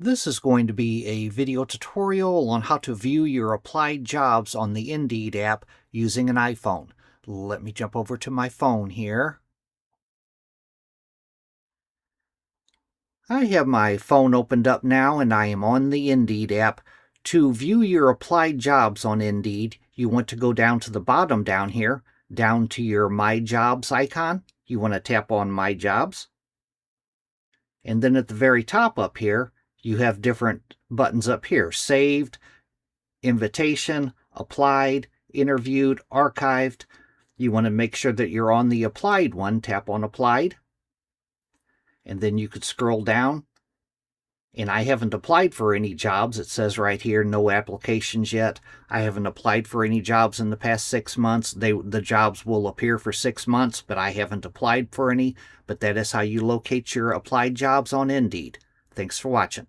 This is going to be a video tutorial on how to view your applied jobs on the Indeed app using an iPhone. Let me jump over to my phone here. I have my phone opened up now and I am on the Indeed app. To view your applied jobs on Indeed, you want to go down to the bottom down here, down to your My Jobs icon. You want to tap on My Jobs. And then at the very top up here, you have different buttons up here: saved, invitation, applied, interviewed, archived. You want to make sure that you're on the applied one. Tap on applied. And then you could scroll down. And I haven't applied for any jobs. It says right here, no applications yet. I haven't applied for any jobs in the past 6 months. The jobs will appear for 6 months, but I haven't applied for any. But that is how you locate your applied jobs on Indeed. Thanks for watching.